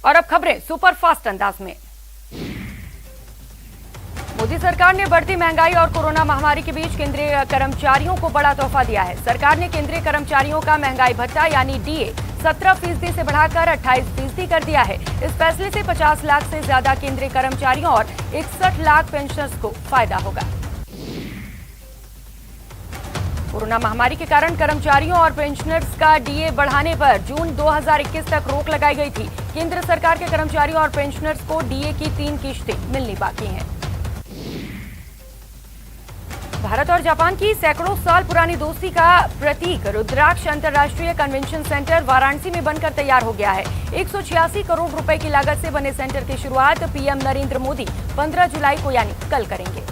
और अब खबरें सुपरफास्ट अंदाज में। मोदी सरकार ने बढ़ती महंगाई और कोरोना महामारी के बीच केंद्रीय कर्मचारियों को बड़ा तोहफा दिया है। सरकार ने केंद्रीय कर्मचारियों का महंगाई भत्ता यानी डीए 17% से बढ़ाकर 28% कर दिया है। इस फैसले से 50 लाख से ज्यादा केंद्रीय कर्मचारियों और 61 लाख पेंशनर्स को फायदा होगा। कोरोना महामारी के कारण कर्मचारियों और पेंशनर्स का डीए बढ़ाने पर जून 2021 तक रोक लगाई गई थी। केंद्र सरकार के कर्मचारियों और पेंशनर्स को डीए की 3 किश्तें मिलनी बाकी हैं। भारत और जापान की सैकड़ों साल पुरानी दोस्ती का प्रतीक रुद्राक्ष अंतर्राष्ट्रीय कन्वेंशन सेंटर वाराणसी में बनकर तैयार हो गया है। 186 करोड़ रुपए की लागत से बने सेंटर की शुरुआत पीएम नरेंद्र मोदी 15 जुलाई को यानी कल करेंगे।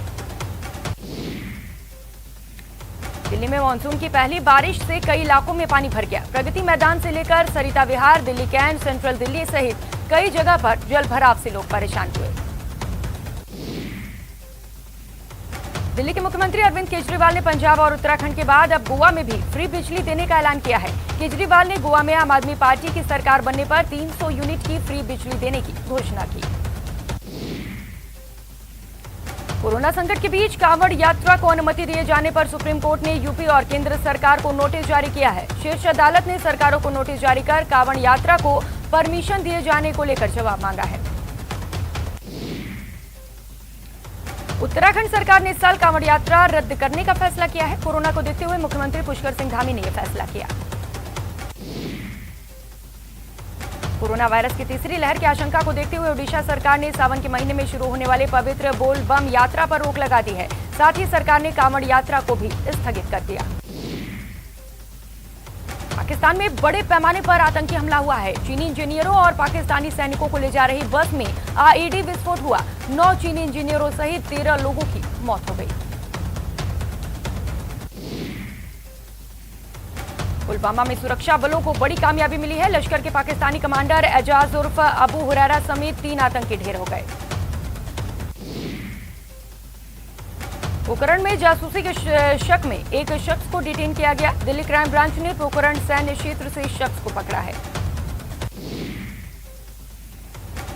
दिल्ली में मानसून की पहली बारिश से कई इलाकों में पानी भर गया। प्रगति मैदान से लेकर सरिता विहार, दिल्ली कैंट, सेंट्रल दिल्ली सहित कई जगह पर जल भराव से लोग परेशान हुए। दिल्ली के मुख्यमंत्री अरविंद केजरीवाल ने पंजाब और उत्तराखंड के बाद अब गोवा में भी फ्री बिजली देने का ऐलान किया है। केजरीवाल ने गोवा में आम आदमी पार्टी की सरकार बनने पर 300 यूनिट की फ्री बिजली देने की घोषणा की। कोरोना संकट के बीच कांवड़ यात्रा को अनुमति दिए जाने पर सुप्रीम कोर्ट ने यूपी और केंद्र सरकार को नोटिस जारी किया है। शीर्ष अदालत ने सरकारों को नोटिस जारी कर कांवड़ यात्रा को परमिशन दिए जाने को लेकर जवाब मांगा है। उत्तराखंड सरकार ने इस साल कांवड़ यात्रा रद्द करने का फैसला किया है। कोरोना को देखते हुए मुख्यमंत्री पुष्कर सिंह धामी ने यह फैसला किया। कोरोना वायरस की तीसरी लहर की आशंका को देखते हुए ओडिशा सरकार ने सावन के महीने में शुरू होने वाले पवित्र बोल बम यात्रा पर रोक लगा दी है। साथ ही सरकार ने कांवड़ यात्रा को भी स्थगित कर दिया। पाकिस्तान में बड़े पैमाने पर आतंकी हमला हुआ है। चीनी इंजीनियरों और पाकिस्तानी सैनिकों को ले जा रही बस में आईईडी विस्फोट हुआ। 9 चीनी इंजीनियरों सहित 13 लोगों की मौत हो गई। पुलवामा में सुरक्षा बलों को बड़ी कामयाबी मिली है। लश्कर के पाकिस्तानी कमांडर एजाज उर्फ अबू हुरैरा समेत 3 आतंकी ढेर हो गए। पोखरण में जासूसी के शक में एक शख्स को डिटेन किया गया। दिल्ली क्राइम ब्रांच ने पोखरण सैन्य क्षेत्र से इस शख्स को पकड़ा है।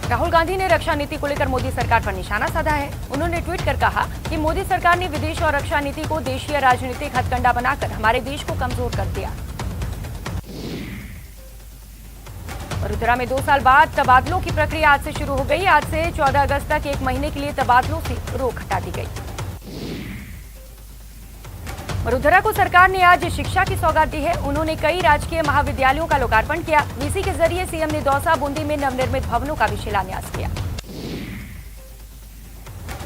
राहुल गांधी ने रक्षा नीति को लेकर मोदी सरकार पर निशाना साधा है। उन्होंने ट्वीट कर कहा कि मोदी सरकार ने विदेश और रक्षा नीति को देशीय राजनीतिक हथकंडा बनाकर हमारे देश को कमजोर कर दिया। वडोदरा में 2 साल बाद तबादलों की प्रक्रिया आज से शुरू हो गई। आज से 14 अगस्त तक 1 महीने के लिए तबादलों से रोक हटा दी गई। वडोदरा को सरकार ने आज शिक्षा की सौगात दी है। उन्होंने कई राजकीय महाविद्यालयों का लोकार्पण किया। वीसी के जरिए सीएम ने दौसा, बूंदी में नवनिर्मित भवनों का भी शिलान्यास किया।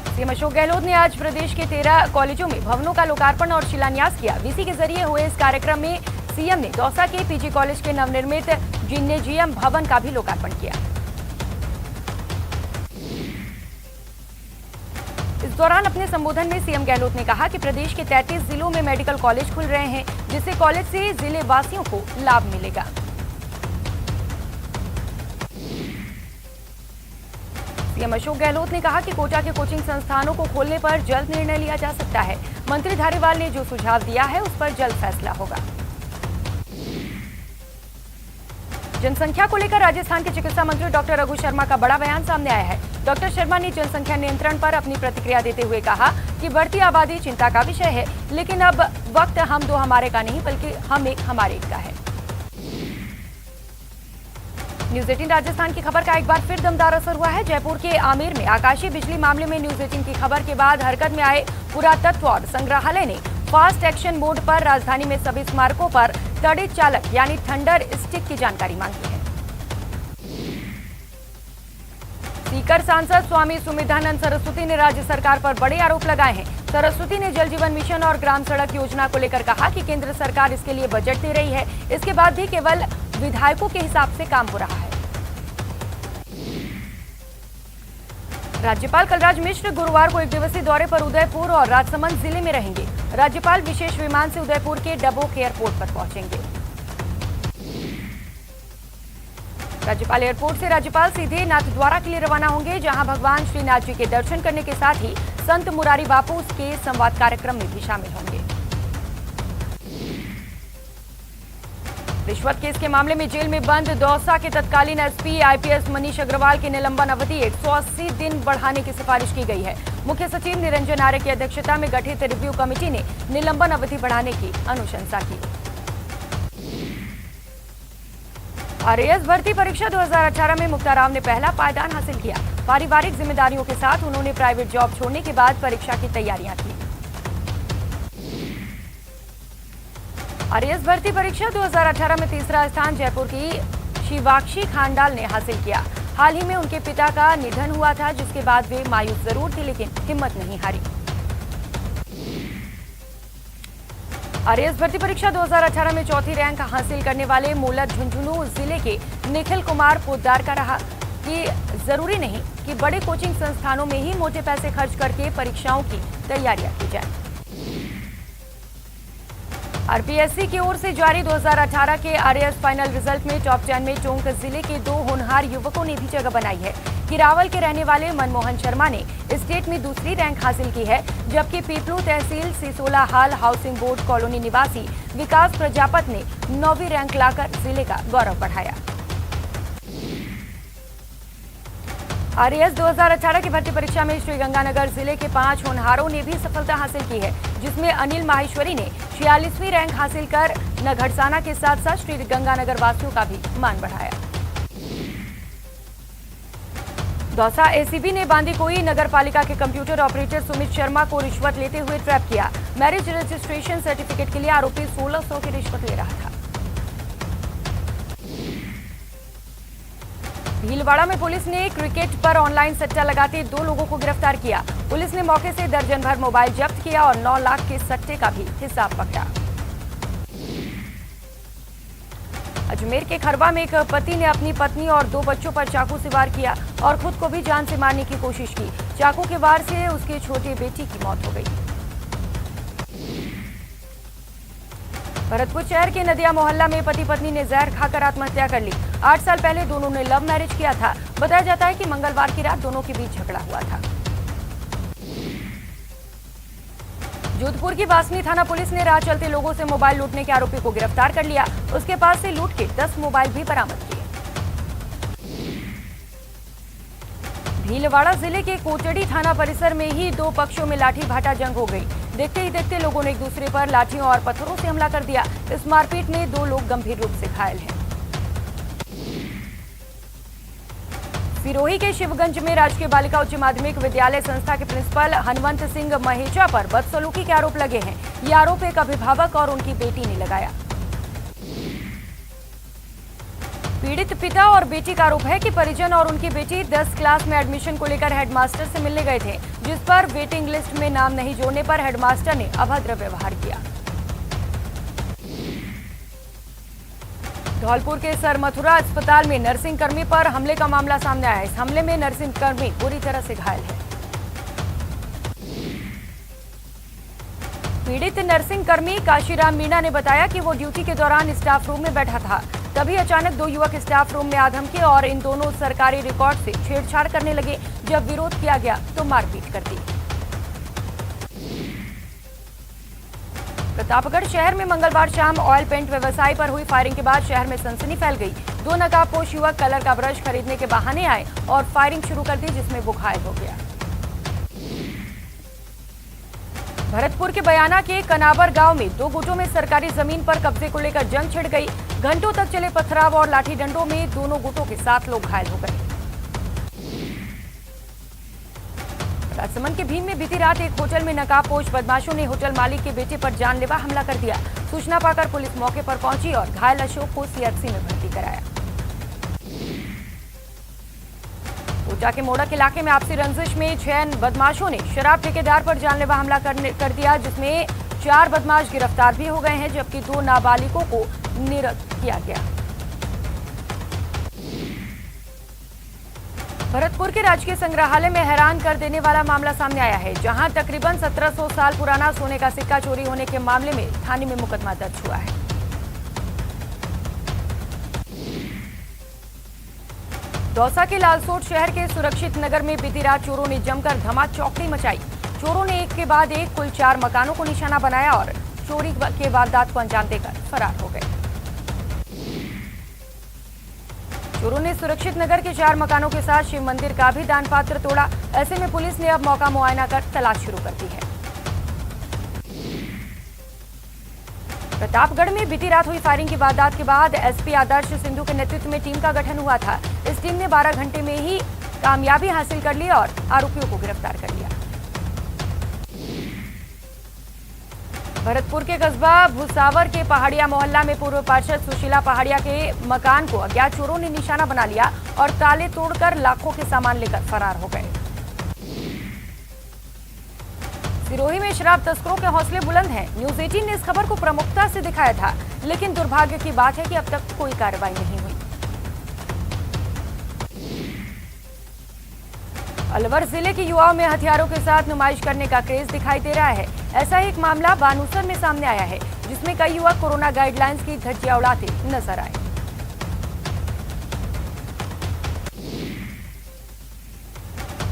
सीएम अशोक गहलोत ने आज प्रदेश के 13 कॉलेजों में भवनों का लोकार्पण और शिलान्यास किया। वीसी के जरिए हुए इस कार्यक्रम में सीएम ने दौसा के पीजी कॉलेज के नवनिर्मित जिम्नेजियम भवन का भी लोकार्पण किया। इस दौरान अपने संबोधन में सीएम गहलोत ने कहा कि प्रदेश के 33 जिलों में मेडिकल कॉलेज खुल रहे हैं, जिससे कॉलेज से जिले वासियों को लाभ मिलेगा। सीएम अशोक गहलोत ने कहा कि कोटा के कोचिंग संस्थानों को खोलने पर जल्द निर्णय लिया जा सकता है। मंत्री धारीवाल ने जो सुझाव दिया है उस पर जल्द फैसला होगा। जनसंख्या को लेकर राजस्थान के चिकित्सा मंत्री डॉक्टर रघु शर्मा का बड़ा बयान सामने आया है। डॉक्टर शर्मा ने जनसंख्या नियंत्रण पर अपनी प्रतिक्रिया देते हुए कहा कि बढ़ती आबादी चिंता का विषय है, लेकिन अब वक्त हम दो हमारे का नहीं बल्कि हम एक हमारे का है। न्यूज 18 राजस्थान की खबर का एक बार फिर दमदार असर हुआ है। जयपुर के आमेर में आकाशीय बिजली मामले में न्यूज 18 की खबर के बाद हरकत में आए पुरातत्व और संग्रहालय ने फास्ट एक्शन मोड पर राजधानी में सभी स्मारकों पर तड़ित चालक यानी थंडर स्टिक की जानकारी मांगी है। सीकर सांसद स्वामी सुमेधानंद सरस्वती ने राज्य सरकार पर बड़े आरोप लगाए हैं। सरस्वती ने जल जीवन मिशन और ग्राम सड़क योजना को लेकर कहा कि केंद्र सरकार इसके लिए बजट दे रही है, इसके बाद भी केवल विधायकों के हिसाब से काम हो रहा है। राज्यपाल कलराज मिश्र गुरुवार को 1 दिवसीय दौरे पर उदयपुर और राजसमंद जिले में रहेंगे। राज्यपाल विशेष विमान से उदयपुर के डबोक एयरपोर्ट पर पहुंचेंगे। राज्यपाल एयरपोर्ट से राज्यपाल सीधे नाथद्वारा के लिए रवाना होंगे, जहां भगवान श्रीनाथ जी के दर्शन करने के साथ ही संत मुरारी बापू के संवाद कार्यक्रम में भी शामिल होंगे। रिश्वत केस के मामले में जेल में बंद दौसा के तत्कालीन एसपी आईपीएस मनीष अग्रवाल की निलंबन अवधि 180 दिन बढ़ाने की सिफारिश की गई है। मुख्य सचिव निरंजन आर्य की अध्यक्षता में गठित रिव्यू कमेटी ने निलंबन अवधि बढ़ाने की अनुशंसा की। आरएएस भर्ती परीक्षा 2018 में मुक्ताराम ने पहला पायदान हासिल किया। पारिवारिक जिम्मेदारियों के साथ उन्होंने प्राइवेट जॉब छोड़ने के बाद परीक्षा की तैयारियां की। आरएएस भर्ती परीक्षा 2018 में तीसरा स्थान जयपुर की शिवाक्षी खांडाल ने हासिल किया। हाल ही में उनके पिता का निधन हुआ था, जिसके बाद वे मायूस जरूर थी लेकिन हिम्मत नहीं हारी। आरएएस भर्ती परीक्षा 2018 में चौथी रैंक हासिल करने वाले मूलत झुंझुनू जिले के निखिल कुमार पोद्दार का रहा कि जरूरी नहीं कि बड़े कोचिंग संस्थानों में ही मोटे पैसे खर्च करके परीक्षाओं की तैयारियां की जाए। आरपीएससी की ओर से जारी 2018 के आरएएस फाइनल रिजल्ट में टॉप 10 में टोंक जिले के 2 होनहार युवकों ने भी जगह बनाई है। किरावल के रहने वाले मनमोहन शर्मा ने स्टेट में दूसरी रैंक हासिल की है, जबकि पीपलू तहसील सिसोला हाल हाउसिंग बोर्ड कॉलोनी निवासी विकास प्रजापत ने 9वीं रैंक लाकर जिले का गौरव बढ़ाया। आरएएस 2018 की भर्ती परीक्षा में श्रीगंगानगर जिले के 5 होनहारों ने भी सफलता हासिल की है, जिसमें अनिल माहेश्वरी ने 46वीं रैंक हासिल कर नगरसाना के साथ साथ श्रीगंगानगर वासियों का भी मान बढ़ाया। दौसा एसीबी ने बांदीकुई नगरपालिका के कंप्यूटर ऑपरेटर सुमित शर्मा को रिश्वत लेते हुए ट्रैप किया। मैरिज रजिस्ट्रेशन सर्टिफिकेट के लिए आरोपी 1600 की रिश्वत ले रहा था। भीलवाड़ा में पुलिस ने क्रिकेट पर ऑनलाइन सट्टा लगाते 2 लोगों को गिरफ्तार किया। पुलिस ने मौके से दर्जन भर मोबाइल जब्त किया और 9 लाख के सट्टे का भी हिसाब पकड़ा। अजमेर के खरवा में एक पति ने अपनी पत्नी और 2 बच्चों पर चाकू से वार किया और खुद को भी जान से मारने की कोशिश की। चाकू के वार से उसकी छोटी बेटी की मौत हो गई। भरतपुर शहर के नदिया मोहल्ला में पति पत्नी ने जहर खाकर आत्महत्या कर ली। 8 साल पहले दोनों ने लव मैरिज किया था। बताया जाता है कि मंगलवार की रात दोनों के बीच झगड़ा हुआ था। जोधपुर की वासनी थाना पुलिस ने राह चलते लोगों से मोबाइल लूटने के आरोपी को गिरफ्तार कर लिया। उसके पास से लूट के 10 मोबाइल भी बरामद किए। भीलवाड़ा जिले के कोटड़ी थाना परिसर में ही 2 पक्षों में लाठी भाटा जंग हो गई। देखते ही देखते लोगों ने एक दूसरे पर लाठियों और पत्थरों से हमला कर दिया। इस मारपीट में 2 लोग गंभीर रूप से घायल हैं। सिरोही के शिवगंज में राजकीय बालिका उच्च माध्यमिक विद्यालय संस्था के प्रिंसिपल हनुमंत सिंह महेचा पर बदसलूकी के आरोप लगे हैं। ये आरोप एक अभिभावक और उनकी बेटी ने लगाया। पीड़ित पिता और बेटी का आरोप है कि परिजन और उनकी बेटी 10 क्लास में एडमिशन को लेकर हेडमास्टर से मिलने गए थे, जिस पर वेटिंग लिस्ट में नाम नहीं जोड़ने पर हेडमास्टर ने अभद्र व्यवहार किया। धौलपुर के सर मथुरा अस्पताल में नर्सिंग कर्मी पर हमले का मामला सामने आया है। इस हमले में नर्सिंग कर्मी बुरी तरह से घायल है। पीड़ित नर्सिंग कर्मी काशीराम मीणा ने बताया कि वो ड्यूटी के दौरान स्टाफ रूम में बैठा था। तभी अचानक 2 युवक स्टाफ रूम में आ धमके और इन दोनों सरकारी रिकॉर्ड से छेड़छाड़ करने लगे। जब विरोध किया गया तो मारपीट कर दी। प्रतापगढ़ शहर में मंगलवार शाम ऑयल पेंट व्यवसायी पर हुई फायरिंग के बाद शहर में सनसनी फैल गई। 2 नकाबपोश युवक कलर का ब्रश खरीदने के बहाने आए और फायरिंग शुरू कर दी, जिसमें वो घायल हो गया। भरतपुर के बयाना के कनाबर गांव में 2 गुटों में सरकारी जमीन पर कब्जे को लेकर जंग छिड़ गई। घंटों तक चले पथराव और लाठी डंडों में दोनों गुटों के 7 लोग घायल हो गए। राजसमंद के भीम में बीती रात एक होटल में नकाबपोश बदमाशों ने होटल मालिक के बेटे पर जानलेवा हमला कर दिया। सूचना पाकर पुलिस मौके पर पहुंची और घायल अशोक को सीएचसी में भर्ती कराया। कोटा के मोड़क इलाके में आपसी रंजिश में 6 बदमाशों ने शराब ठेकेदार पर जानलेवा हमला कर दिया, जिसमें 4 बदमाश गिरफ्तार भी हो गए हैं, जबकि 2 नाबालिगों को निरस्त किया गया। भरतपुर के राजकीय संग्रहालय में हैरान कर देने वाला मामला सामने आया है, जहां तकरीबन 1700 साल पुराना सोने का सिक्का चोरी होने के मामले में थाने में मुकदमा दर्ज हुआ है। दौसा के लालसोट शहर के सुरक्षित नगर में बीती रात चोरों ने जमकर धमाचौकड़ी मचाई। चोरों ने एक के बाद एक कुल 4 मकानों को निशाना बनाया और चोरी के वारदात को अंजाम देकर फरार हो गए। चोरों ने सुरक्षित नगर के 4 मकानों के साथ शिव मंदिर का भी दान पात्र तोड़ा। ऐसे में पुलिस ने अब मौका मुआयना कर तलाश शुरू कर दी है। प्रतापगढ़ में बीती रात हुई फायरिंग की वारदात के बाद एसपी आदर्श सिंधु के नेतृत्व में टीम का गठन हुआ था। इस टीम ने 12 घंटे में ही कामयाबी हासिल कर ली और आरोपियों को गिरफ्तार कर लिया। भरतपुर के कस्बा भुसावर के पहाड़िया मोहल्ला में पूर्व पार्षद सुशीला पहाड़िया के मकान को अज्ञात चोरों ने निशाना बना लिया और ताले तोड़कर लाखों के सामान लेकर फरार हो गए। सिरोही में शराब तस्करों के हौसले बुलंद हैं। न्यूज 18 ने इस खबर को प्रमुखता से दिखाया था, लेकिन दुर्भाग्य की बात है कि अब तक कोई कार्रवाई नहीं हुई। अलवर जिले के युवाओं में हथियारों के साथ नुमाइश करने का क्रेज दिखाई दे रहा है। ऐसा ही एक मामला बानूसर में सामने आया है, जिसमें कई युवक कोरोना गाइडलाइंस की धज्जियां उड़ाते नजर आए।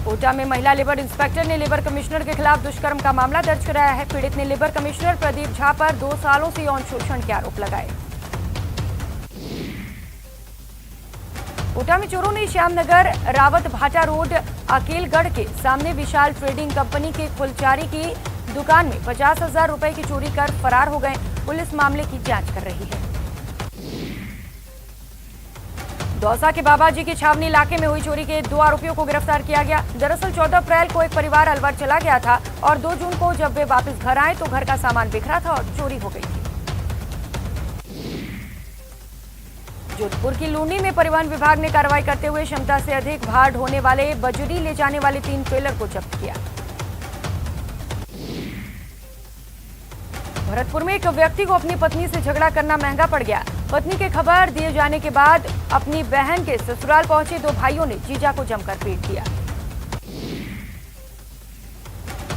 कोटा में महिला लेबर इंस्पेक्टर ने लेबर कमिश्नर के खिलाफ दुष्कर्म का मामला दर्ज कराया है। पीड़ित ने लेबर कमिश्नर प्रदीप झा पर 2 सालों से यौन शोषण के आरोप लगाए। कोटा में चोरों ने श्यामनगर रावत भाटा रोड अकेलगढ़ के सामने विशाल ट्रेडिंग कंपनी के फुलचारी की दुकान में 50,000 रुपए की चोरी कर फरार हो गए। पुलिस मामले की जांच कर रही है। दौसा के बाबाजी की छावनी इलाके में हुई चोरी के 2 आरोपियों को गिरफ्तार किया गया। दरअसल 14 अप्रैल को एक परिवार अलवर चला गया था और 2 जून को जब वे वापस घर आए तो घर का सामान बिखरा था और चोरी हो गई थी। जोधपुर की लूनी में परिवहन विभाग ने कार्रवाई करते हुए क्षमता से अधिक भार ढोने वाले बजरी ले जाने वाले 3 ट्रेलर को जब्त किया। भरतपुर में एक व्यक्ति को अपनी पत्नी से झगड़ा करना महंगा पड़ गया। पत्नी के खबर दिए जाने के बाद अपनी बहन के ससुराल पहुंचे 2 भाइयों ने जीजा को जमकर पीट दिया।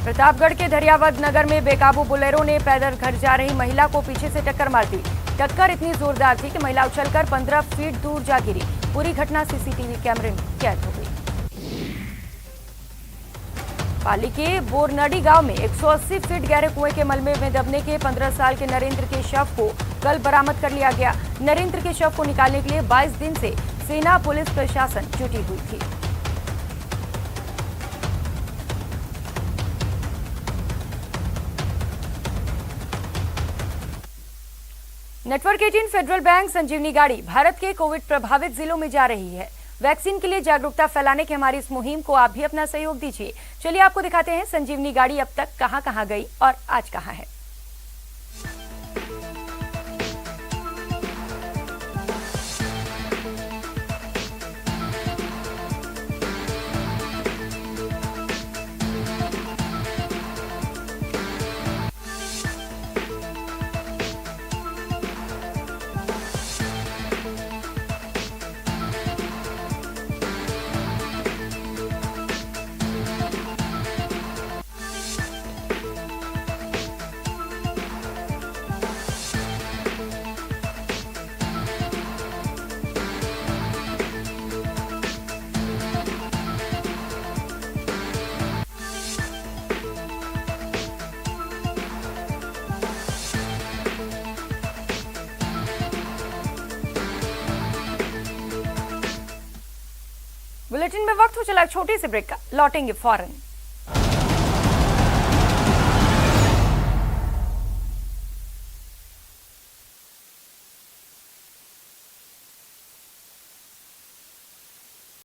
प्रतापगढ़ के दरियावद नगर में बेकाबू बोलेरो ने पैदल घर जा रही महिला को पीछे से टक्कर मार दी। टक्कर इतनी जोरदार थी कि महिला उछलकर 15 फीट दूर जा गिरी। पूरी घटना सीसीटीवी कैमरे में कैद हो गई। पाली के बोरनडी गांव में 180 फीट गहरे कुएं के मलबे में दबने के 15 साल के नरेंद्र के शव को कल बरामद कर लिया गया। नरेंद्र के शव को निकालने के लिए 22 दिन से सेना पुलिस प्रशासन जुटी हुई थी। नेटवर्क 18 फेडरल बैंक संजीवनी गाड़ी भारत के कोविड प्रभावित जिलों में जा रही है। वैक्सीन के लिए जागरूकता फैलाने की हमारी इस मुहिम को आप भी अपना सहयोग दीजिए। चलिए आपको दिखाते हैं संजीवनी गाड़ी अब तक कहां कहां गई और आज कहां है। बुलेटिन में वक्त हो चला छोटी सी ब्रेक का, लौटेंगे फौरन।